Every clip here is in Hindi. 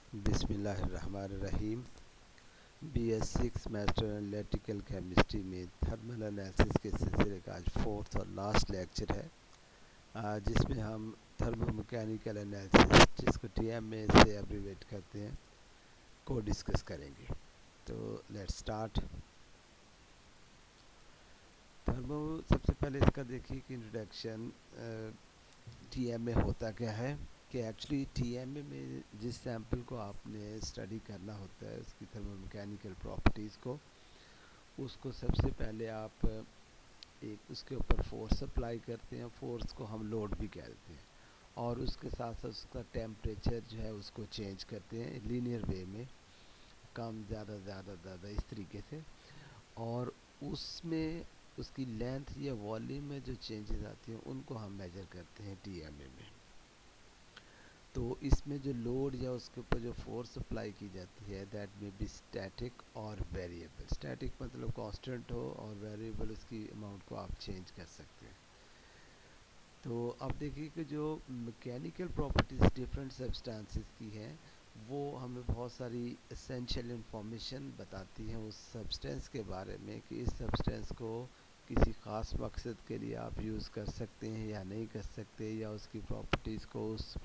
बिस्मिल्लाहिर्रहमानिर्रहीम। BS6 मास्टर एनालिटिकल केमिस्ट्री में थर्मल एनालिसिस के सिलसिले का आज फोर्थ और लास्ट लेक्चर है, जिसमें हम थर्मोमैकेनिकल एनालिसिस, जिसको TM में से एब्रीवेट करते हैं, को डिस्कस करेंगे। तो लेट्स स्टार्ट। सबसे पहले इसका देखिए कि इंट्रोडक्शन TM में होता क्या है। कि एक्चुअली TM में जिस सैंपल को आपने स्टडी करना होता है, उसकी थर्मोमैकेनिकल प्रॉपर्टीज़ को, उसको सबसे पहले आप एक उसके ऊपर फोर्स अप्लाई करते हैं। फोर्स को हम लोड भी कहते हैं, और उसके साथ साथ उसका टेम्परेचर जो है उसको चेंज करते हैं लीनियर वे में, कम ज़्यादा ज़्यादा ज़्यादा इस तरीके से। और उसमें उसकी लेंथ या वॉल्यूम में जो चेंजेस आती हैं उनको हम मेजर करते हैं TMA में। तो इसमें जो लोड या उसके ऊपर जो फोर्स अप्लाई की जाती है, दैट में बी स्टैटिक और वेरिएबल। स्टैटिक मतलब कांस्टेंट हो, और वेरिएबल उसकी अमाउंट को आप चेंज कर सकते हैं। तो अब देखिए कि जो मैकेनिकल प्रॉपर्टीज़ डिफरेंट सब्सटेंसेस की हैं, वो हमें बहुत सारी एसेंशियल इंफॉर्मेशन बताती हैं उस सब्सटेंस के बारे में, कि इस सब्सटेंस को किसी ख़ास मकसद के लिए आप यूज़ कर सकते हैं या नहीं कर सकते, या उसकी प्रॉपर्टीज़ को उस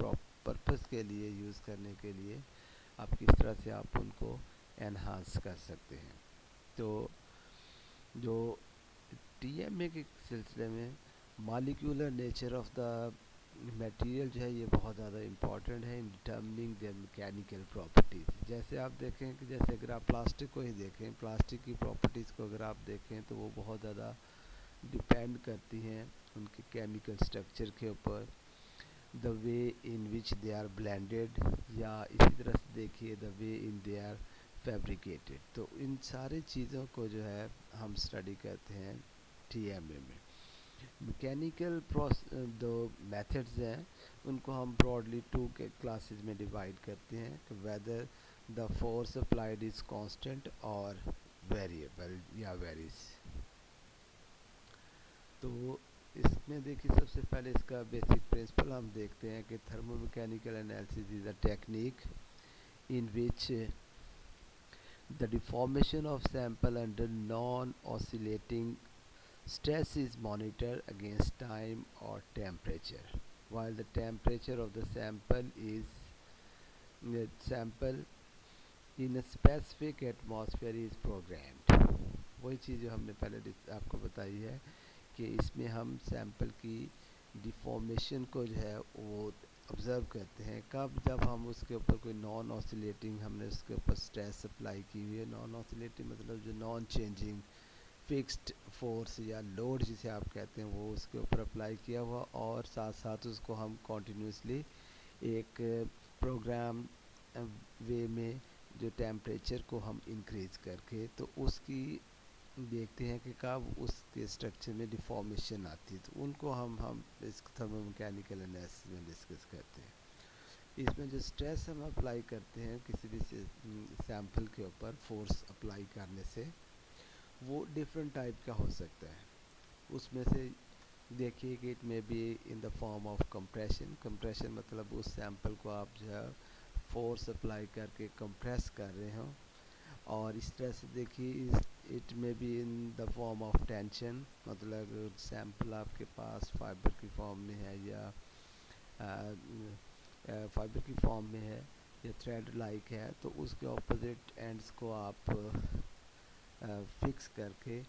पर्पस के लिए यूज़ करने के लिए आप किस तरह से आप उनको एनहांस कर सकते हैं। तो जो TMA के सिलसिले में molecular nature of the material जो है, ये बहुत ज़्यादा इम्पॉर्टेंट है इन डिटर्मिनिंग द मैकेनिकल प्रॉपर्टीज़। जैसे आप देखें कि जैसे अगर आप प्लास्टिक को ही देखें, प्लास्टिक की प्रॉपर्टीज़ को अगर आप देखें, तो वो बहुत ज़्यादा डिपेंड करती हैं उनके केमिकल स्ट्रक्चर के ऊपर, the way in which they are blended, या इसी तरह से देखिए the way in they are fabricated. तो इन सारी चीज़ों को जो है हम स्टडी करते हैं TMA में। मैकेनिकल दो मेथड्स हैं, उनको हम ब्रॉडली टू के क्लासेस में डिवाइड करते हैं, कि whether the force applied is constant और वेरिएबल या वेरीज। तो इसमें देखिए सबसे पहले इसका बेसिक प्रिंसिपल हम देखते हैं कि thermomechanical analysis is a technique in which the deformation of sample under non oscillating stress is monitored against time or temperature, while the temperature of the sample in a specific atmosphere is programmed। वही चीज़ जो हमने पहले आपको बताई है, कि इसमें हम सैंपल की डिफॉर्मेशन को जो है वो ऑब्ज़र्व करते हैं। कब? जब हम उसके ऊपर कोई नॉन ऑसिलेटिंग, हमने उसके ऊपर स्ट्रेस अप्लाई की हुई है। नॉन ऑसिलेटिंग मतलब जो नॉन चेंजिंग फिक्स्ड फोर्स या लोड जिसे आप कहते हैं, वो उसके ऊपर अप्लाई किया हुआ, और साथ साथ उसको हम कॉन्टीन्यूसली एक प्रोग्राम वे में जो टेम्परेचर को हम इंक्रीज़ करके, तो उसकी देखते हैं कि कब उसके स्ट्रक्चर में डिफॉर्मेशन आती है, तो उनको हम इस थर्मोमैकेनिकल एनालिसिस में डिस्कस करते हैं। इसमें जो स्ट्रेस हम अप्लाई करते हैं किसी भी सैंपल के ऊपर फोर्स अप्लाई करने से, वो डिफरेंट टाइप का हो सकता है। उसमें से देखिए कि it may be in the form of compression. Compression मतलब उस सैंपल को आप जो है फोर्स अप्लाई करके कंप्रेस कर रहे हो, और इस तरह से देखिए it may be in the form of tension, मतलब सैंपल आपके पास फाइबर की फॉर्म में है, या फाइबर की फॉर्म में है, या थ्रेड लाइक है, तो उसके ऑपोजिट एंड्स को आप फिक्स करके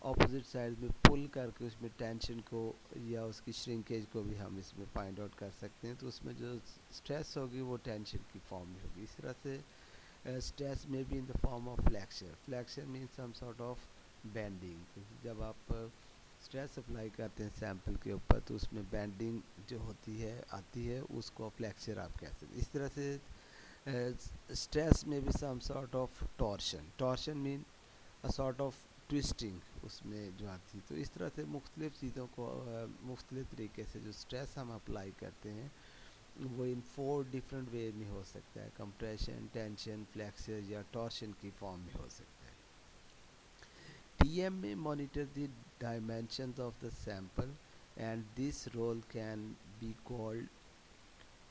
ऑपोजिट साइड में पुल करके उसमें टेंशन को या उसकी श्रिंकेज को भी हम इसमें फाइंड आउट कर सकते हैं। तो उसमें जो स्ट्रेस होगी वो टेंशन की फॉर्म में होगी। इस तरह से स्ट्रेस में भी in the form of flexure. Flexure means some sort of bending. जब आप स्ट्रेस अप्लाई करते हैं सैंपल के ऊपर, तो उसमें बेंडिंग जो होती है आती है, उसको फ्लैक्चर आप कह सकते हैं। इस तरह से स्ट्रेस में भी some sort of torsion. Torsion mean a sort of twisting उसमें जो आती। तो इस तरह से मुख्तलिफ़ चीज़ों को मुख्तलिफ़ तरीके से जो स्ट्रेस हम अप्लाई करते हैं, वो इन 4 डिफरेंट वे में हो सकता है। कंप्रेशन, टेंशन, फ्लैक्चर या टॉर्शन की फॉर्म में हो सकता है। TMA monitor the dimensions of the sample, and this role can be called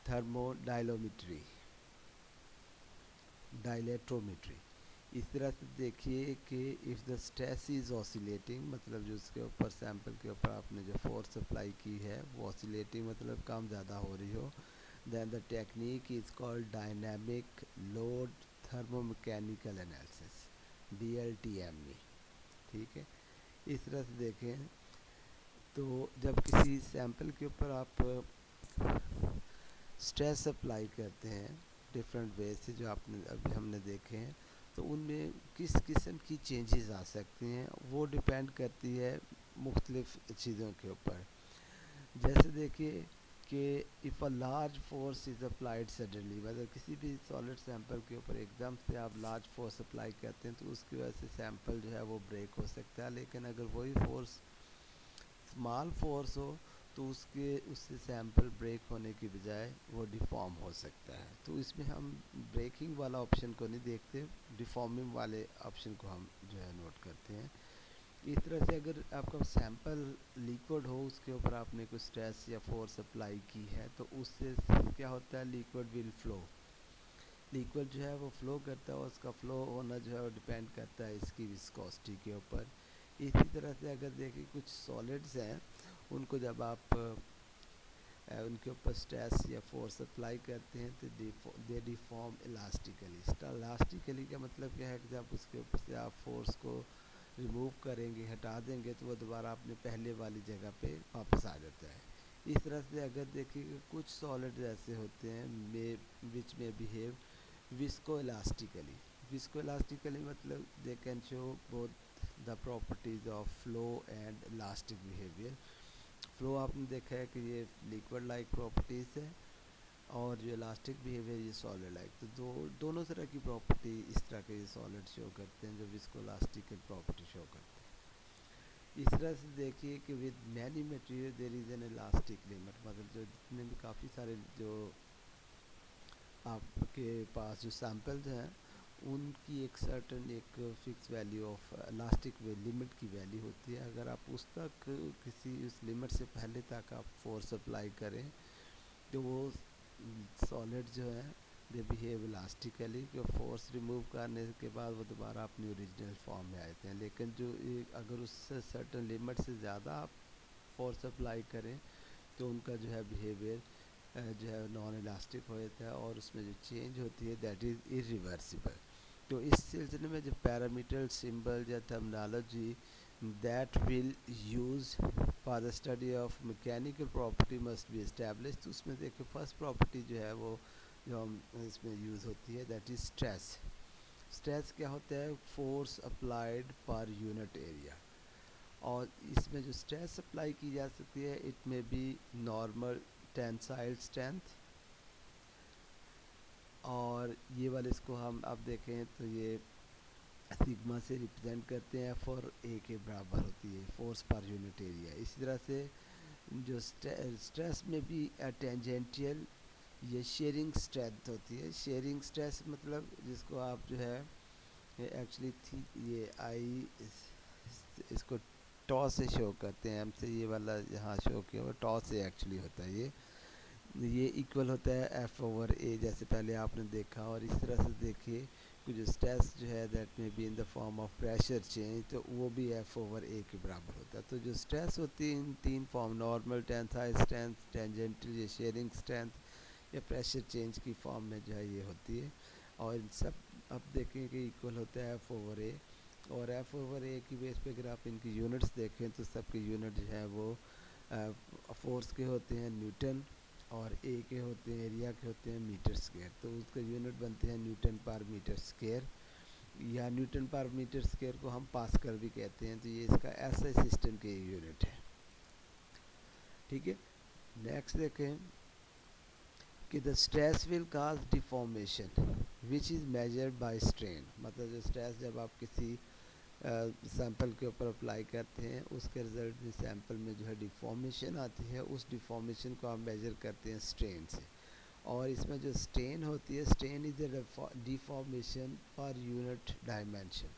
thermodialometry। डायलेक्ट्रोमेट्री। इस तरह से देखिए कि if the stress is oscillating, मतलब जो उसके ऊपर सैंपल के ऊपर आपने जो फोर्स अप्लाई की है वो ऑसिलेटिंग मतलब कम ज़्यादा हो रही हो, then the technique is called dynamic load thermomechanical analysis, DLTME। ठीक है, इस तरह से देखें तो जब किसी सैंपल के ऊपर आप स्ट्रेस अप्लाई करते हैं डिफरेंट वे से जो आपने अभी हमने देखे हैं, तो उनमें किस किस्म की चेंजेस आ सकती हैं वो डिपेंड करती है मुख्तलिफ चीज़ों के ऊपर। जैसे देखिए कि if a large force is applied suddenly, मतलब किसी भी सॉलिड सैंपल के ऊपर एकदम से आप लार्ज फोर्स अप्लाई करते हैं तो उसकी वजह से सैंपल जो है वो ब्रेक हो सकता है। लेकिन अगर वही फोर्स स्मॉल फोर्स हो तो उससे सैंपल ब्रेक होने की बजाय वो डिफॉर्म हो सकता है। तो इसमें हम ब्रेकिंग वाला ऑप्शन को नहीं देखते, डिफॉर्मिंग वाले ऑप्शन को हम जो है नोट करते हैं। इस तरह से अगर आपका सैंपल लिक्विड हो, उसके ऊपर आपने कुछ स्ट्रेस या फोर्स अप्लाई की है तो उससे क्या होता है, लिक्विड विल फ्लो। लिक्विड जो है वो फ्लो करता है और उसका फ्लो होना जो है वो डिपेंड करता है इसकी विस्कोसिटी के ऊपर। इसी तरह से अगर देखिए कुछ सॉलिड्स हैं, उनको जब आप उनके ऊपर स्ट्रेस या फोर्स अप्लाई करते हैं तो दे डिफॉर्म इलास्टिकली। इलास्टिकली का मतलब क्या है कि जब उसके ऊपर से आप फोर्स को रिमूव करेंगे, हटा देंगे, तो वो दोबारा अपने पहले वाली जगह पे वापस आ जाता है। इस तरह से अगर देखिए कुछ सॉलिड ऐसे होते हैं विच में behave viscoelastically. Viscoelastically मतलब they can show both the properties of flow and elastic behaviour. Flow आपने देखा है कि ये लिक्विड लाइक प्रॉपर्टीज़ है और जो इलास्टिक बिहेवियर ये सॉलिड लाइक। तो दोनों तरह की प्रॉपर्टी इस तरह के ये सॉलिड शो करते हैं जो विस्कोलास्टिक प्रॉपर्टी शो करते हैं। इस तरह से देखिए कि with many material there is an elastic limit, मतलब जो जितने भी काफ़ी सारे जो आपके पास जो सैम्पल्स हैं उनकी एक सर्टन एक fix value of elastic limit की वैल्यू होती है। अगर आप उस तक किसी उस लिमिट से पहले तक आप फोर्स अप्लाई करें तो वो सॉलिड जो है दे बिहेव इलास्टिकली, कि फोर्स रिमूव करने के बाद वो दोबारा अपनी ओरिजिनल फॉर्म में आते हैं। लेकिन जो अगर उससे सर्टन लिमिट से ज़्यादा आप फोर्स अप्लाई करें तो उनका जो है बिहेवियर जो है नॉन इलास्टिक हो जाता है और उसमें जो चेंज होती है दैट इज़ इरिवर्सिबल। तो इस सिलसिले में जो पैरामीटर सिंबल या terminology that will use for the study of mechanical property must be establish. तो उसमें देखिए फर्स्ट प्रॉपर्टी जो है वो जो हम इसमें यूज़ होती है दैट इज़ स्ट्रेस। स्ट्रेस क्या होता है, force applied per unit area. और इसमें जो स्ट्रेस अप्लाई की जा सकती है इट में बी नॉर्मल टेंसाइल स्ट्रेंथ, और ये वाले इसको हम अब देखें तो ये सिग्मा से रिप्रेजेंट करते हैं फॉर ए के बराबर होती है फोर्स पर यूनिट एरिया। इसी तरह से जो स्ट्रेस में भी टेंजेंटियल ये शेयरिंग स्ट्रेंथ होती है। शेयरिंग स्ट्रेस मतलब जिसको आप जो है एक्चुअली थी ये आई इसको टॉ से शो करते हैं, हमसे ये वाला यहाँ शो किया हुआ टॉ से एक्चुअली होता है। ये इक्वल होता है एफ ओवर ए, जैसे पहले आपने देखा। और इस तरह से देखिए कि जो स्ट्रेस जो है दैट में be in the form of pressure change, तो वो भी एफ ओवर ए के बराबर होता है। तो जो स्ट्रेस होती है इन तीन फॉर्म नॉर्मल टेंसाइल स्ट्रेंथ, टेंजेंटल या शेयरिंग स्ट्रेंथ या प्रेशर चेंज की फॉर्म में जो है ये होती है। और इन सब अब देखें कि इक्वल होता है एफ ओवर ए, और एफ ओवर ए की बेस पे अगर आप इनकी यूनिट्स देखें तो सबके यूनिट जो है वो फोर्स के होते हैं न्यूटन, और ए के होते हैं एरिया के होते हैं मीटर स्क्वायर। तो उसका यूनिट बनते हैं न्यूटन पर मीटर स्क्वायर, या न्यूटन पर मीटर स्क्वायर को हम पास्कल भी कहते हैं। तो ये इसका ऐसा सिस्टम के यूनिट है। ठीक है, नेक्स्ट देखें कि the stress will cause deformation which is measured by strain. मतलब जो स्ट्रेस जब आप किसी सैंपल के ऊपर अप्लाई करते हैं उसके रिजल्ट में सैंपल में जो है डिफॉर्मेशन आती है, उस डिफॉर्मेशन को आप मेजर करते हैं स्ट्रेन से। और इसमें जो स्ट्रेन होती है, strain is the deformation per unit dimension.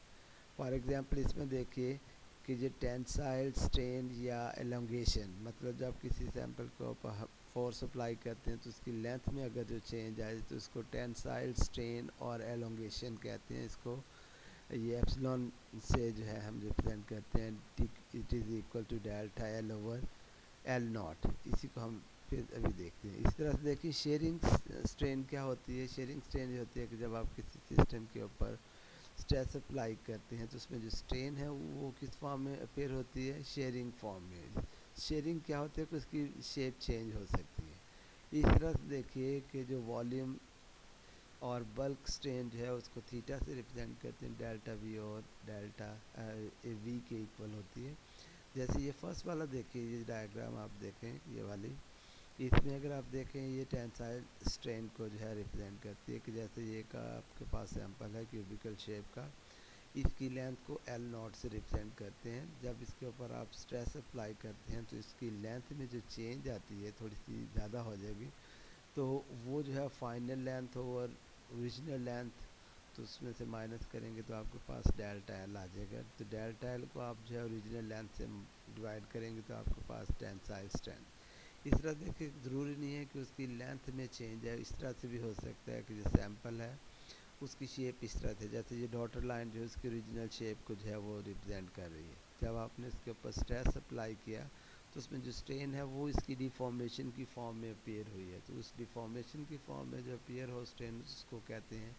For example इसमें देखिए कि जो टेंसाइल स्ट्रेन या एलोंगेशन, मतलब जब किसी सैंपल को फोर्स अप्लाई करते हैं तो उसकी लेंथ में अगर जो चेंज आए तो इसको टेंसाइल स्ट्रेन और एलोंगेशन कहते हैं। इसको ये एप्सिलॉन से जो है हम रिप्रेजेंट करते हैं, it is equal to delta L over L naught. इसी को हम फिर अभी देखते हैं। इस तरह से देखिए शेयरिंग स्ट्रेन क्या होती है। शेयरिंग स्ट्रेन ये होती है कि जब आप किसी सिस्टम के ऊपर स्ट्रेस अप्लाई करते हैं तो उसमें जो स्ट्रेन है वो किस फॉर्म में अपेयर होती है, शेयरिंग फॉर्म में। शेयरिंग क्या होती है कि उसकी शेप चेंज हो सकती है। इस तरह से देखिए कि जो वॉल्यूम और बल्क स्ट्रेन जो है उसको थीटा से रिप्रेजेंट करते हैं, डेल्टा वी और डेल्टा वी के इक्वल होती है। जैसे ये फर्स्ट वाला देखिए, ये डायग्राम आप देखें ये वाली, इसमें अगर आप देखें ये टेंसाइल स्ट्रेन को जो है रिप्रेजेंट करती है कि जैसे ये का आपके पास सैंपल है क्यूबिकल शेप का, इसकी लेंथ को एल नॉट से रिप्रेजेंट करते हैं। जब इसके ऊपर आप स्ट्रेस अप्लाई करते हैं तो इसकी लेंथ में जो चेंज आती है थोड़ी सी ज़्यादा हो जाएगी, तो वो जो है final length over original length, तो उसमें से माइनस करेंगे तो आपके पास डेल्टा एल आ जाएगा। तो डेल्टा एल को आप जो है ओरिजिनल लेंथ से डिवाइड करेंगे तो आपके पास टेंसाइल स्ट्रेंथ। इस तरह देखिए ज़रूरी नहीं है कि उसकी लेंथ में चेंज है, इस तरह से भी हो सकता है कि जो सैंपल है उसकी शेप इस तरह से, जैसे ये डॉटर लाइन जो है उसकी ओरिजिनल शेप को जो है वो रिप्रेजेंट कर रही है। जब आपने इसके ऊपर स्ट्रेस अप्लाई किया तो उसमें जो स्ट्रेन है वो इसकी डिफॉर्मेशन की फॉर्म में अपीयर हुई है। तो उस डिफॉर्मेशन की फॉर्म में जो अपीयर हो स्ट्रेन उसको कहते हैं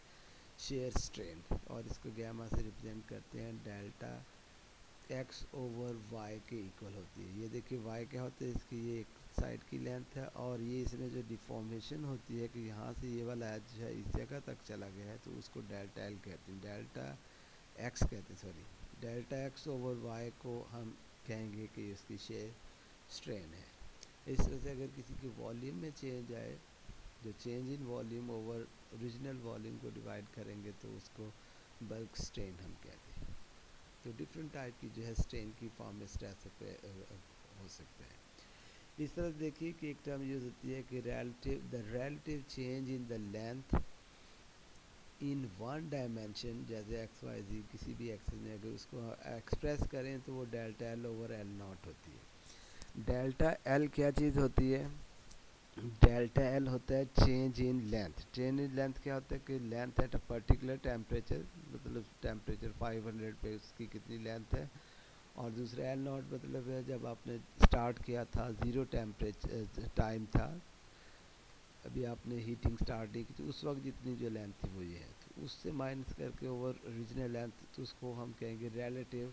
शेयर स्ट्रेन, और इसको गैमा से रिप्रेजेंट करते हैं डेल्टा एक्स ओवर वाई के इक्वल होती है। ये देखिए वाई क्या होता है, इसकी ये एक साइड की लेंथ है, और ये इसमें जो डिफॉर्मेशन होती है कि यहाँ से ये वाला एज है इस जगह तक चला गया है, तो उसको डेल्टा एल कहते हैं, डेल्टा एक्स कहते हैं, sorry delta X over Y को हम कहेंगे कि इसकी शेयर स्ट्रेन है। इस तरह से अगर किसी के वॉल्यूम में चेंज आए, जो change in volume over original volume को डिवाइड करेंगे तो उसको बल्क स्ट्रेन हम कहते हैं। तो डिफरेंट टाइप की जो है स्ट्रेन की फॉर्म में स्ट्रेस हो सकता है। इस तरह देखिए कि एक टर्म यूज़ होती है कि the relative change in the length in one dimension, जैसे एक्स वाई जी किसी भी एक्सेस में अगर उसको एक्सप्रेस करें तो वो delta L over L not होती है। डेल्टा एल क्या चीज़ होती है, डेल्टा एल होता है change in length. Change in length क्या होता है कि length at a particular temperature, मतलब टेम्परेचर 500 पे उसकी कितनी लेंथ है, और दूसरा एल नॉट मतलब है जब आपने स्टार्ट किया था ज़ीरो टेम्परेचर टाइम था, अभी आपने हीटिंग स्टार्ट नहीं की तो उस वक्त जितनी जो लेंथ थी वो ये है, तो उससे माइनस करके ओवर ओरिजिनल लेंथ, तो उसको हम कहेंगे relative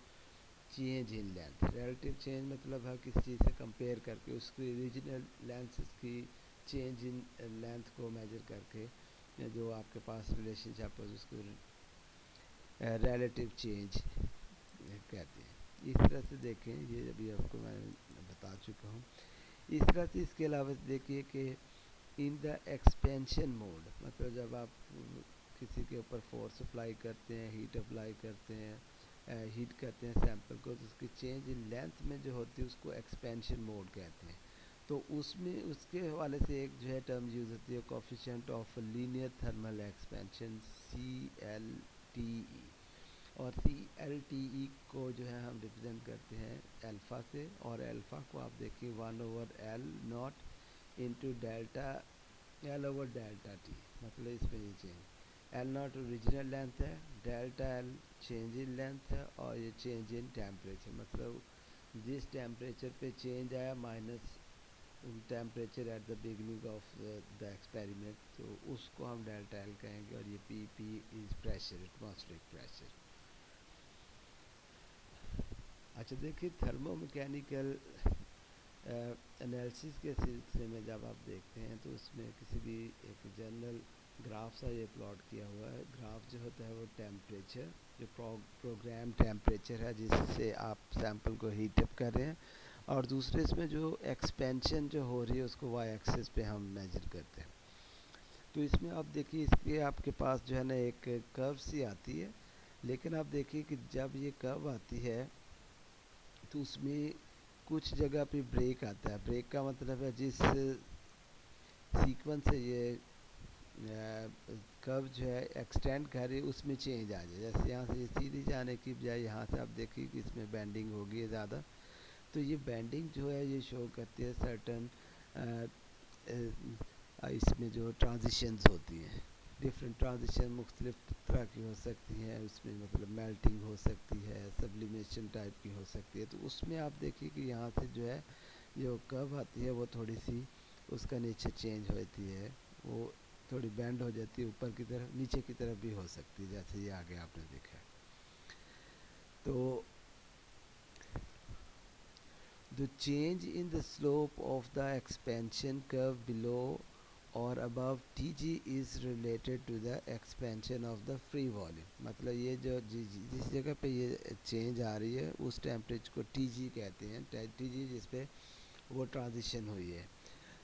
change in length. Relative change मतलब है किसी चीज़ से कंपेयर करके उसकी ओरिजिनल लेंथ की चेंज इन लेंथ को मेजर करके जो आपके पास रिलेशनशिप है उसको रिलेटिव चेंज कहते हैं। इस तरह से देखें, ये अभी आपको मैं बता चुका हूँ। इस तरह से इसके अलावा देखिए कि इन द एक्सपेंशन मोड, मतलब जब आप किसी के ऊपर फोर्स अप्लाई करते हैं, हीट अप्लाई करते हैं, हीट करते हैं सैंपल को, तो उसकी चेंज इन लेंथ में जो होती है उसको एक्सपेंशन मोड कहते हैं। तो उसमें उसके हवाले से एक जो है टर्म यूज़ होती है coefficient of linear thermal expansion, CLTE। और CLTE को जो है हम रिप्रेजेंट करते हैं अल्फ़ा से, और अल्फ़ा को आप देखिए 1/L0 into delta L over delta T, मतलब इसमें ये change L naught original length है, delta L change in length है, और ये चेंज इन टेम्परेचर, मतलब जिस टेम्परेचर पे चेंज आया minus temperature at the beginning of the experiment, तो उसको हम डेल्टा एल कहेंगे। और ये P is pressure, atmospheric pressure. अच्छा देखिए थर्मोमैकेनिकल एनालिसिस के सिलसिले में जब आप देखते हैं तो उसमें किसी भी एक जनरल ग्राफ सा ये प्लॉट किया हुआ है। ग्राफ जो होता है वो टेम्परेचर, जो प्रोग्राम टेम्परेचर है जिससे आप सैंपल को हीट अप कर रहे हैं, और दूसरे इसमें जो एक्सपेंशन जो हो रही है उसको वाई एक्सिस पे हम मेजर करते हैं। तो इसमें आप देखिए इसके आपके पास जो है ना एक कर्व सी आती है, लेकिन आप देखिए कि जब ये कर्व आती है तो उसमें कुछ जगह पे ब्रेक आता है। ब्रेक का मतलब है जिस सीक्वेंस से ये कर्व जो है एक्सटेंड कर रही है उसमें चेंज आ जाए। जैसे यहाँ से ये सीधी जाने की बजाय यहाँ से आप देखिए कि इसमें बेंडिंग होगी ज़्यादा, तो ये बेंडिंग जो है ये शो करती है सर्टन इसमें जो ट्रांजिशंस होती हैं, डिफरेंट ट्रांजिशन मुख्तलिफ तरह की हो सकती हैं, उसमें मतलब मेल्टिंग हो सकती है, सब्लिमेशन टाइप की हो सकती है। तो उसमें आप देखिए कि यहाँ से जो है जो कर्व आती है वो थोड़ी सी उसका नेचर चेंज होती है, वो थोड़ी बैंड हो जाती है, ऊपर की तरफ नीचे की तरफ भी हो सकती है, जैसे ये आगे आपने देखा है। तो the change in the slope of the expansion curve below or above Tg is related to the expansion of the free volume। मतलब ये जो जिस जगह पे ये चेंज आ रही है उस टेम्परेचर को Tg कहते हैं, Tg जिस पे वो ट्रांजिशन हुई है।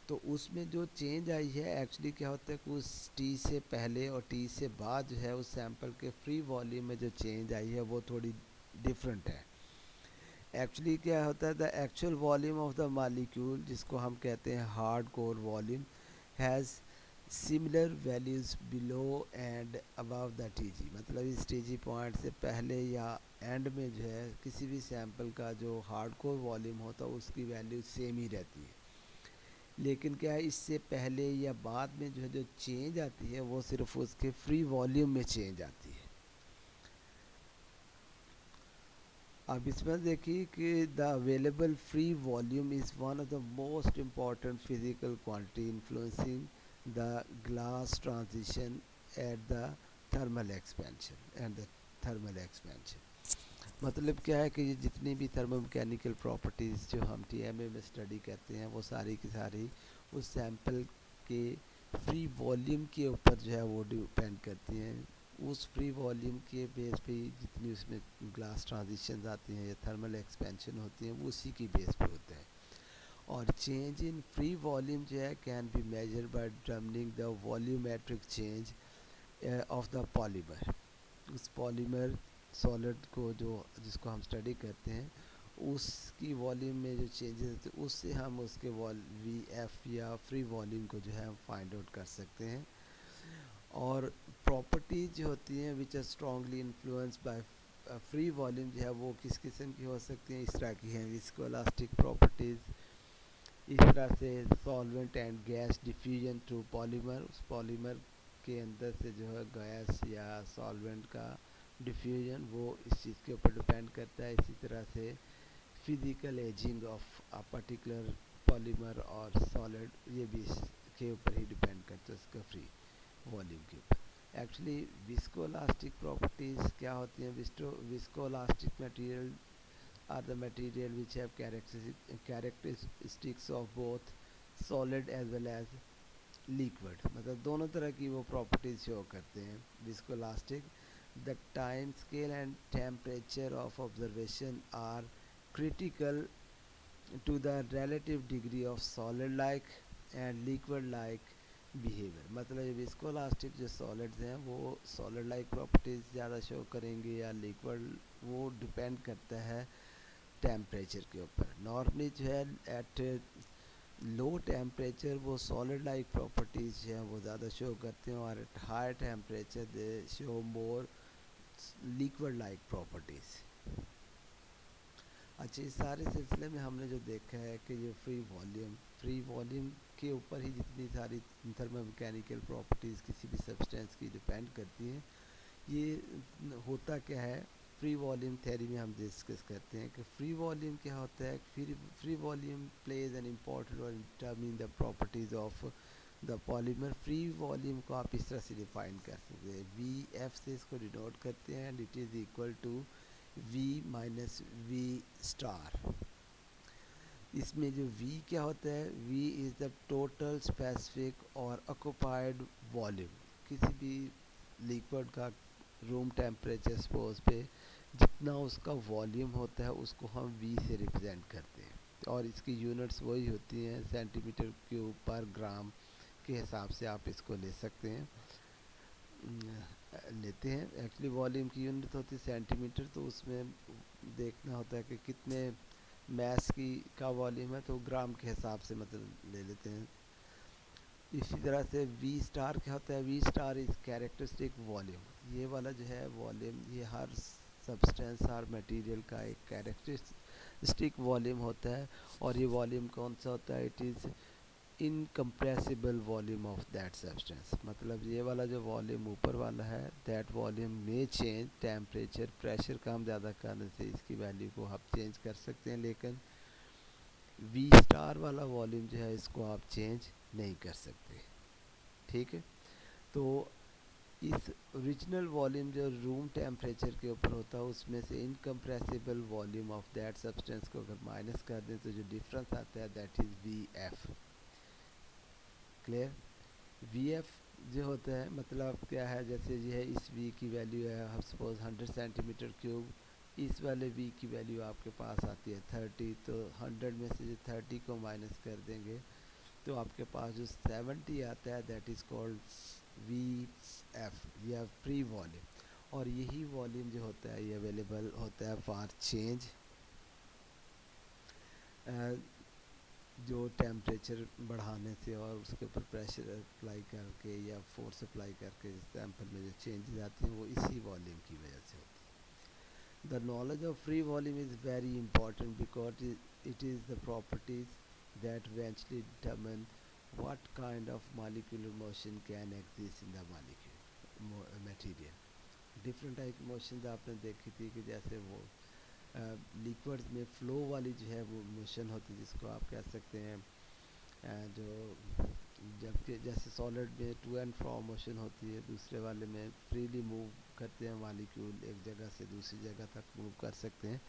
तो उसमें जो चेंज आई है एक्चुअली क्या होता है कि उस टी से पहले और टी से बाद जो है उस सैंपल के फ्री वॉल्यूम में जो चेंज आई है वो थोड़ी डिफरेंट है। एक्चुअली क्या होता है, the actual volume of the molecule जिसको हम कहते हैं hard core volume has similar values below and above the TG. मतलब इस टीजी पॉइंट से पहले या एंड में जो है किसी भी सैंपल का जो हार्ड कोर वॉल्यूम होता है उसकी वैल्यू सेम ही रहती है, लेकिन क्या है इससे पहले या बाद में जो है जो चेंज आती है वो सिर्फ उसके फ्री वॉल्यूम में चेंज आती है। अब इसमें देखिए कि the available free volume is one of the most important physical quantity influencing the glass transition at the thermal expansion and the thermal expansion. मतलब क्या है कि ये जितनी भी थर्मोमैकेनिकल प्रॉपर्टीज़ जो हम टीएमए में स्टडी करते हैं वो सारी की सारी उस सैंपल के फ्री वॉल्यूम के ऊपर जो है वो डिपेंड करती हैं। उस फ्री वॉल्यूम के बेस पे जितनी उसमें ग्लास ट्रांजिशन आती हैं या थर्मल एक्सपेंशन होती हैं वो उसी की बेस पे होते हैं। और चेंज इन फ्री वॉल्यूम जो है can be measure by determining the volumetric change of the polymer. उस पॉलीमर सॉलिड को जो जिसको हम स्टडी करते हैं उसकी वॉल्यूम में जो चेंजेस होते हैं उससे हम उसके वी एफ या फ्री वॉल्यूम को जो है हम फाइंड आउट कर सकते हैं। और प्रॉपर्टीज जो होती हैं which are strongly influenced by free volume जो है वो किस किस्म की हो सकती हैं, इस तरह की हैं विस्कोलास्टिक प्रॉपर्टीज़, इस तरह से solvent and gas diffusion through polymer, उस पॉलीमर के अंदर से जो है गैस या सॉल्वेंट का डिफ्यूजन वो इस चीज़ के ऊपर डिपेंड करता है। इसी तरह से physical ageing of a particular polymer और सॉलिड ये भी इसके ऊपर ही डिपेंड करता है उसका फ्री वॉल्यूम के ऊपर। एक्चुअली विस्कोलास्टिक प्रॉपर्टीज़ क्या होती हैं, विस्कोलास्टिक material are the material which have characteristics of both solid as well as liquid। मतलब दोनों तरह की वो प्रॉपर्टीज शो करते हैं viscoelastic. The time scale and temperature of observation are critical to the relative degree of solid like and liquid like behaviour. मतलब विस्कोलास्टिक जो सॉलिड्स हैं वो सॉलिड लाइक प्रॉपर्टीज़ ज़्यादा शो करेंगे या लिक्विड, वो डिपेंड करता है टेम्परेचर के ऊपर। नॉर्मली जो है एट लो टेम्परेचर वो सॉलिड लाइक प्रॉपर्टीज़ जो है वो ज़्यादा शो करते हैं और at high temperature they show more liquid like properties. अच्छा, इस सारे सिलसिले में हमने जो देखा है कि ये फ्री वॉल्यूम के ऊपर ही जितनी सारी थर्मोमैकेनिकल प्रॉपर्टीज़ किसी भी सब्सटेंस की डिपेंड करती हैं। ये होता क्या है, फ्री वॉल्यूम थ्योरी में हम डिस्कस करते हैं कि फ्री वॉल्यूम क्या होता है। Free volume plays an important role in determining the properties of the polymer. Free volume को आप इस तरह से डिफाइन कर सकते हैं, वी एफ से इसको डिनोट करते हैं and it is equal to V minus V star. इसमें जो V क्या होता है, V is the total specific और ऑक्युपाइड वॉल्यूम। किसी भी लिक्विड का रूम टेम्परेचर सपोज पे जितना उसका वॉल्यूम होता है उसको हम V से रिप्रेजेंट करते हैं और इसकी यूनिट्स वही होती हैं सेंटीमीटर क्यूब पर ग्राम के हिसाब से आप इसको ले सकते हैं लेते हैं। एक्चुअली वॉल्यूम की यूनिट होती है सेंटीमीटर, तो उसमें देखना होता है कि कितने मैस की का वॉल्यूम है तो ग्राम के हिसाब से मतलब ले लेते हैं। इसी तरह से वी स्टार क्या होता है, V star is characteristic volume. ये वाला जो है वॉल्यूम ये हर सब्सटेंस हर मटेरियल का एक कैरेक्टरिस्टिक वॉल्यूम होता है और ये वॉल्यूम कौन सा होता है, it is incompressible volume of that substance, मतलब ये वाला जो वॉल्यूम ऊपर वाला है दैट वॉल्यूम में चेंज टेम्परेचर प्रेशर कम ज़्यादा करने से इसकी वैल्यू को आप चेंज कर सकते हैं, लेकिन वी स्टार वाला वॉल्यूम जो है इसको आप चेंज नहीं कर सकते। ठीक है, तो इस ओरिजिनल वॉल्यूम जो रूम टेम्परेचर के ऊपर होता है उसमें से incompressible volume of that substance को अगर माइनस कर दें तो जो डिफरेंस आता है that is V F. Clear? V F जो होता है मतलब क्या है, जैसे ये है इस वी की वैल्यू है हम सपोज 100 सेंटीमीटर क्यूब, इस वाले वी की वैल्यू आपके पास आती है 30, तो 100 में से जो 30 को माइनस कर देंगे तो आपके पास जो 70 आता है that is called V F, यह फ्री वॉल्यूम। और यही वॉल्यूम जो होता है ये अवेलेबल होता है फॉर चेंज जो टेम्परेचर बढ़ाने से और उसके ऊपर प्रेशर अप्लाई करके या फोर्स अप्लाई करके सैंपल में जो चेंजेस आती हैं वो इसी वॉल्यूम की वजह से होती है। The knowledge of free volume is very important because it is the properties that eventually determine what kind of molecular motion can exist in the molecule material। Different type की मोशन आपने देखी थी कि जैसे वो लिक्विड्स में फ़्लो वाली जो है वो मोशन होती है जिसको आप कह सकते हैं जो जबकि जैसे सॉलिड में टू एंड फ्रो मोशन होती है, दूसरे वाले में फ्रीली मूव करते हैं मॉलिक्यूल, एक जगह से दूसरी जगह तक मूव कर सकते हैं।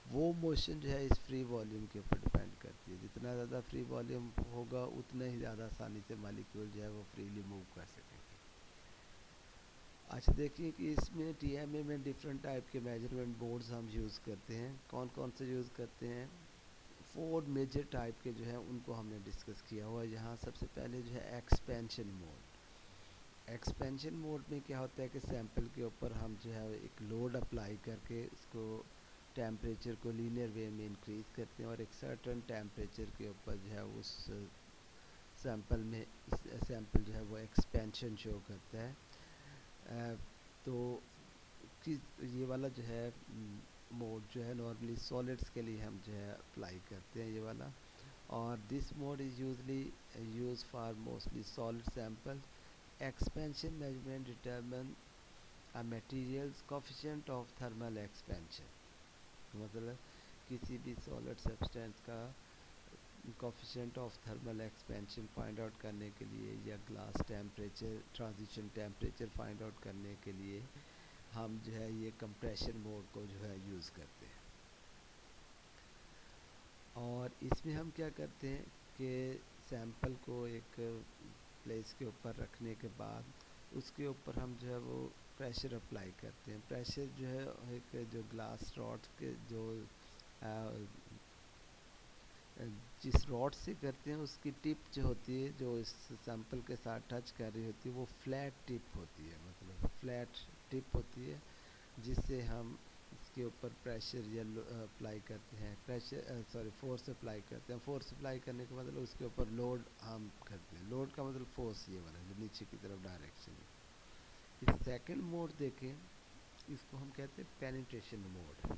वो मोशन जो है इस फ्री वॉल्यूम के ऊपर डिपेंड करती है, जितना ज़्यादा फ्री वॉल्यूम होगा उतना ही ज़्यादा आसानी से मॉलिक्यूल जो है वो फ्रीली मूव कर सकेंगे। अच्छा देखिए कि इसमें टीएमए में डिफरेंट टाइप के मेजरमेंट बोर्ड्स हम यूज़ करते हैं। कौन कौन से यूज़ करते हैं? 4 मेजर टाइप के जो है उनको हमने डिस्कस किया हुआ है। यहाँ सबसे पहले जो है एक्सपेंशन मोड। एक्सपेंशन मोड में क्या होता है कि सैंपल के ऊपर हम जो है एक लोड अप्लाई करके उसको टेम्परेचर को लीनियर वे में इंक्रीज़ करते हैं और एक सर्टन टेम्परेचर के ऊपर जो है उस सैंपल में सैंपल जो है वो एक्सपेंशन शो करता है। तो ये वाला जो है मोड जो है नॉर्मली सॉलिड्स के लिए हम जो है अप्लाई करते हैं ये वाला, और this mode is usually use for mostly solid sample. Expansion measurement determine a materials coefficient of thermal expansion, मतलब किसी भी सॉलिड सब्सटेंस का coefficient of thermal expansion find out करने के लिए या glass temperature transition temperature find out करने के लिए हम जो है ये कंप्रेशन मोड को जो है यूज़ करते हैं। और इसमें हम क्या करते हैं कि सैंपल को एक प्लेस के ऊपर रखने के बाद उसके ऊपर हम जो है वो प्रेशर अप्लाई करते हैं। प्रेशर जो है एक जो ग्लास रॉड के जो जिस रॉड से करते हैं उसकी टिप जो होती है जो इस सैंपल के साथ टच कर रही होती है वो फ्लैट टिप होती है, मतलब फ्लैट टिप होती है जिससे हम इसके ऊपर प्रेशर या अप्लाई करते हैं, फोर्स अप्लाई करते हैं। फोर्स अप्लाई करने का मतलब उसके ऊपर लोड हम करते हैं। लोड का मतलब फोर्स ये वाला जो नीचे की तरफ डायरेक्शन है। इस सेकंड मोड देखें, इसको हम कहते हैं पेनिट्रेशन मोड।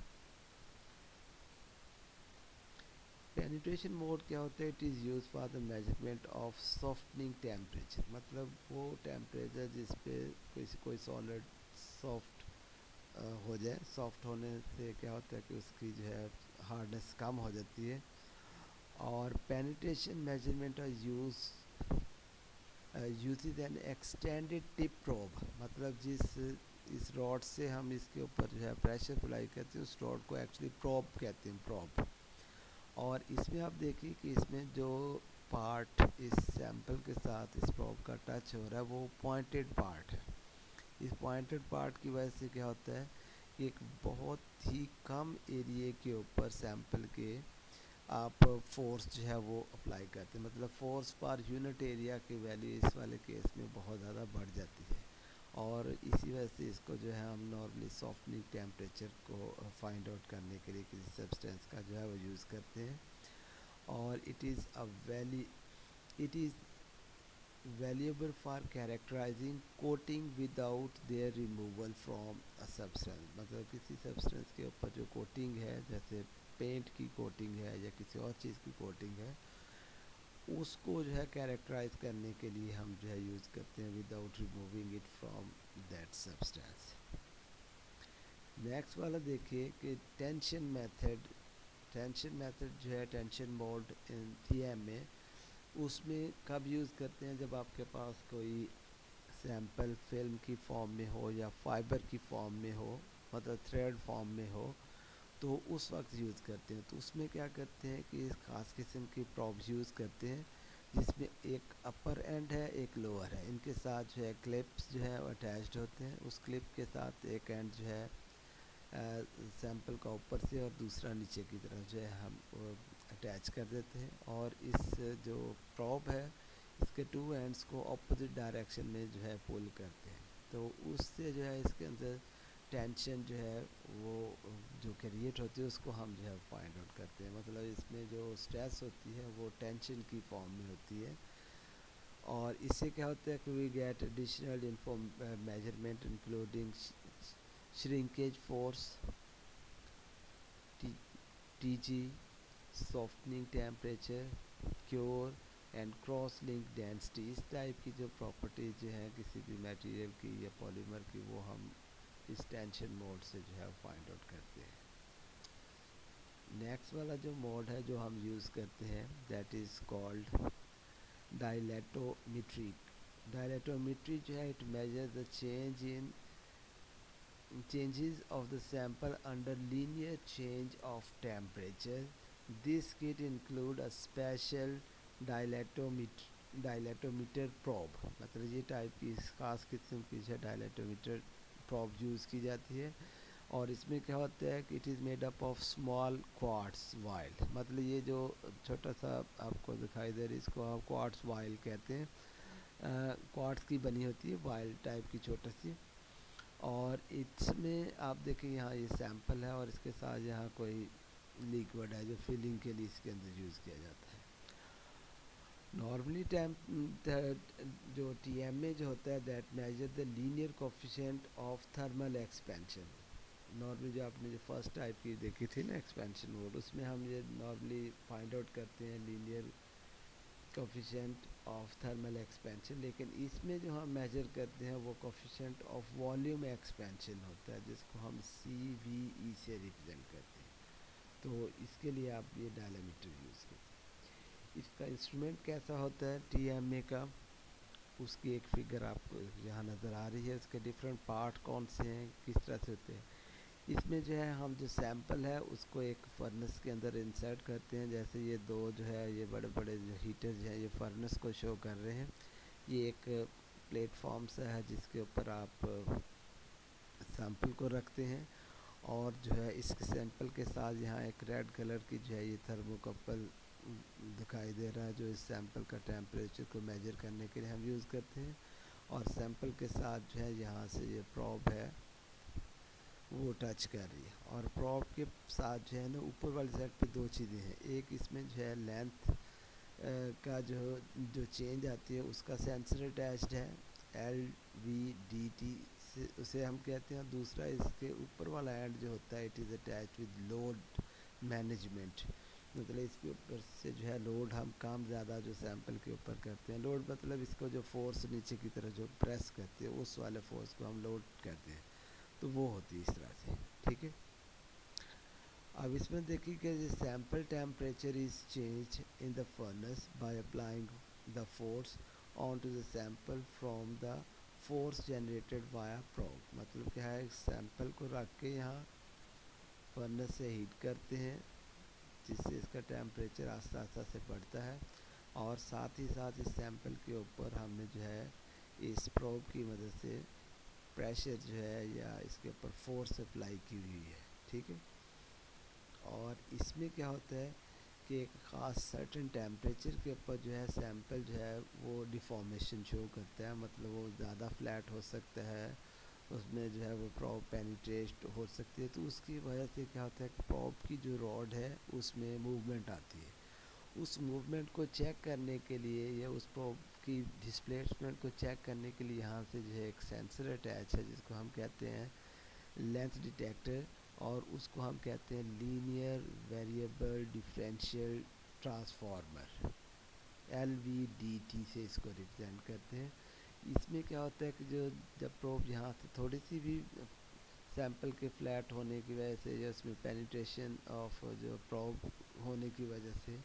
पेनिट्रेशन मोड क्या होता है? It is use for the measurement of softening temperature, मतलब वो टेम्परेचर जिस पे कोई सॉलिड सॉफ्ट हो जाए। सॉफ्ट होने से क्या होता है कि उसकी जो है हार्डनेस कम हो जाती है। और penetration measurement use N extended tip probe, मतलब इस रॉड से हम इसके ऊपर जो है प्रेशर अप्लाई करते हैं उस रॉड को एक्चुअली प्रोब कहते हैं, प्रोब। और इसमें आप देखिए कि इसमें जो पार्ट इस सैंपल के साथ इस प्रोब का टच हो रहा है वो पॉइंटेड पार्ट है। इस पॉइंटेड पार्ट की वजह से क्या होता है कि एक बहुत ही कम एरिया के ऊपर सैंपल के आप फोर्स जो है वो अप्लाई करते हैं, मतलब फोर्स पर यूनिट एरिया की वैल्यू इस वाले केस में बहुत ज़्यादा बढ़ जाती है। और इसी वजह से इसको जो है हम नॉर्मली सॉफ्टनिंग टेम्परेचर को फाइंड आउट करने के लिए किसी सब्सटेंस का जो है वो यूज़ करते हैं। और it is valuable for characterizing coating without their removal from a substance, मतलब किसी सब्सटेंस के ऊपर जो कोटिंग है जैसे पेंट की कोटिंग है या किसी और चीज़ की कोटिंग है उसको जो है कैरेक्टराइज करने के लिए हम जो है यूज़ करते हैं without removing it from that substance. Next वाला देखिए कि टेंशन मेथड। टेंशन मेथड जो है टेंशन मोड इन TM में, उसमें कब यूज़ करते हैं, जब आपके पास कोई सैंपल फिल्म की फॉर्म में हो या फाइबर की फॉर्म में हो, मतलब थ्रेड फॉर्म में हो, तो उस वक्त यूज़ करते हैं। तो उसमें क्या करते हैं कि इस ख़ास किस्म की प्रॉब्स यूज़ करते हैं जिसमें एक अपर एंड है एक लोअर है, इनके साथ जो है क्लिप्स जो है अटैच्ड होते हैं। उस क्लिप के साथ एक एंड जो है सैंपल का ऊपर से और दूसरा नीचे की तरफ जो है हम अटैच कर देते हैं, और इस जो प्रॉब है इसके टू एंड्स को अपोजिट डायरेक्शन में जो है पुल करते हैं। तो उससे जो है इसके अंदर टेंशन जो है वो जो क्रिएट होती है उसको हम जो है फाइंड आउट करते हैं। मतलब इसमें जो स्ट्रेस होती है वो टेंशन की फॉर्म में होती है, और इससे क्या होता है कि we get additional inform measurement including shrinkage force, TG, softening temperature, cure and cross link density. इस टाइप की जो प्रॉपर्टीज जो है किसी भी मटेरियल की या पॉलीमर की, वो हम इस टेंशन मोड से जो है फाइंड आउट करते हैं। नेक्स्ट वाला जो मोड है जो हम यूज़ करते हैं दैट इज़ कॉल्ड डायलेटोमेट्री। डायलेटोमेट्री जो है it measure the changes of the sample under linear change of temperature. This kit include a special dilatometer probe. मतलब ये टाइप की खास किस्म की जो डायलेटोमीटर प्रॉब यूज़ की जाती है, और इसमें क्या होता है कि it is made up of small quartz while. मतलब ये जो छोटा सा आपको दिखाई दे रही है इसको आप क्वार्ट्स वाइल कहते हैं। क्वार्ट्स की बनी होती है वाइल टाइप की छोटी सी, और इसमें आप देखें यहाँ ये सैंपल है और इसके साथ यहाँ कोई लिक्विड है जो फिलिंग के लिए इसके अंदर यूज़ किया जाता है। नॉर्मली जो TMA जो होता है that measure the linear coefficient of thermal expansion. Normally जो आपने जो फर्स्ट टाइप की देखी थी ना एक्सपेंशन मोड, उसमें हम ये नॉर्मली फाइंड आउट करते हैं linear coefficient of thermal expansion, लेकिन इसमें जो हम मेजर करते हैं वो कोफिशिएंट ऑफ वॉल्यूम एक्सपेंशन होता है जिसको हम CVE से रिप्रेजेंट करते हैं। तो इसके लिए आप ये डायनामीटर यूज़ करते हैं। इसका इंस्ट्रूमेंट कैसा होता है TMA का, उसकी एक फिगर आपको यहाँ नज़र आ रही है। उसके डिफरेंट पार्ट कौन से हैं, किस तरह से होते हैं। इसमें जो है हम जो सैंपल है उसको एक फर्नेस के अंदर इंसर्ट करते हैं। जैसे ये दो जो है ये बड़े बड़े जो हीटर्स हैं ये फर्नेस को शो कर रहे हैं। ये एक प्लेटफॉर्म सा है जिसके ऊपर आप सैंपल को रखते हैं, और जो है इस सैंपल के साथ यहाँ एक रेड कलर की जो है ये थर्मोकपल दिखाई दे रहा है जो इस सैंपल का टेम्परेचर को मेजर करने के लिए हम यूज़ करते हैं। और सैंपल के साथ जो है यहाँ से ये प्रॉब है वो टच कर रही है, और प्रॉप के साथ जो है ना ऊपर वाली साइड पे दो चीज़ें हैं। एक इसमें जो है लेंथ का जो चेंज आती है उसका सेंसर अटैच्ड है LVDT से उसे हम कहते हैं। दूसरा इसके ऊपर वाला एंड जो होता है it is attach with load management. मतलब इसके ऊपर से जो है लोड हम काम ज़्यादा जो सैंपल के ऊपर करते हैं, लोड मतलब इसको जो फोर्स नीचे की तरफ जो प्रेस करती है उस वाले फोर्स को हम लोड कहते हैं। तो वो होती है इस तरह से, ठीक है। अब इसमें देखिए कि sample temperature is change in the furnace by applying the force on to the sample from the force generated via probe. मतलब क्या है, सैंपल को रख के यहाँ फर्नेस से हीट करते हैं जिससे इसका टेम्परेचर आस्ता आस्ता से बढ़ता है, और साथ ही साथ इस सैंपल के ऊपर हमने जो है इस प्रॉब की मदद से प्रेशर जो है या इसके ऊपर फोर्स अप्लाई की हुई है, ठीक है। और इसमें क्या होता है कि एक ख़ास सर्टेन टेम्परेचर के ऊपर जो है सैंपल जो है वो डिफॉर्मेशन शो करता है। मतलब वो ज़्यादा फ्लैट हो सकता है, उसमें जो है वो प्रॉब पेनिट्रेट हो सकती है। तो उसकी वजह से क्या होता है कि प्रॉब की जो रॉड है उसमें मूवमेंट आती है। उस मूवमेंट को चेक करने के लिए या उस प्रॉब की डिस्प्लेसमेंट को चेक करने के लिए यहाँ से जो है एक सेंसर अटैच है जिसको हम कहते हैं लेंथ डिटेक्टर, और उसको हम कहते हैं linear variable differential transformer. LVDT से इसको रिप्रेजेंट करते हैं। इसमें क्या होता है कि जो जब प्रोब यहाँ से थोड़ी सी भी सैंपल के फ्लैट होने की वजह से या उसमें पेनिट्रेशन ऑफ जो प्रोब होने की वजह से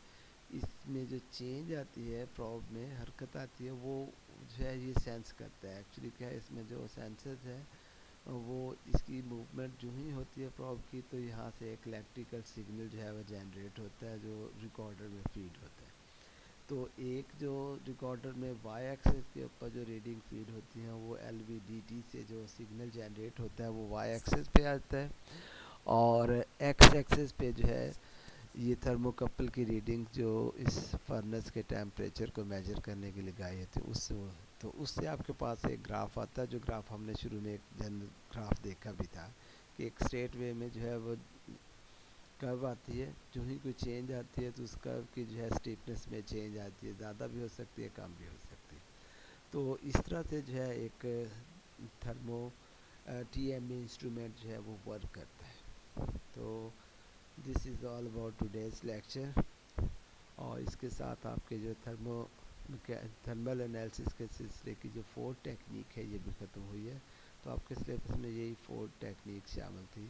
इसमें जो चेंज आती है, प्रोब में हरकत आती है, वो जो है ये सेंस करता है। एक्चुअली क्या है, इसमें जो सेंसर्स है वो इसकी मूवमेंट जो ही होती है प्रोब की, तो यहाँ से एक इलेक्ट्रिकल सिग्नल जो है वो जनरेट होता है जो रिकॉर्डर में फीड होता है। तो एक जो रिकॉर्डर में वाई एक्सेस के ऊपर जो रीडिंग फीड होती है वो LVDT से जो सिग्नल जनरेट होता है वो वाई एक्सेस पे आता है, और एक्स एक्सेस पे जो है ये थर्मोकपल की रीडिंग जो इस फर्नेस के टेम्परेचर को मेजर करने के लिए गाई होती है उससे तो उससे आपके पास एक ग्राफ आता है, जो ग्राफ हमने शुरू में एक जनरल ग्राफ देखा भी था कि एक स्ट्रेट वे में जो है वो कर्व आती है, जो ही कोई चेंज आती है तो उस कर्व की जो है स्टीपनेस में चेंज आती है, ज़्यादा भी हो सकती है, कम भी हो सकती है। तो इस तरह से जो है एक थर्मो TMA इंस्ट्रूमेंट जो है वो वर्क करता है। तो this is all about today's lecture, और इसके साथ आपके जो थर्मल एनालिसिस के सिलसिले की जो 4 टेक्निक है ये भी ख़त्म हुई है। तो आपके सिलेबस में यही 4 टेक्निक शामिल थी।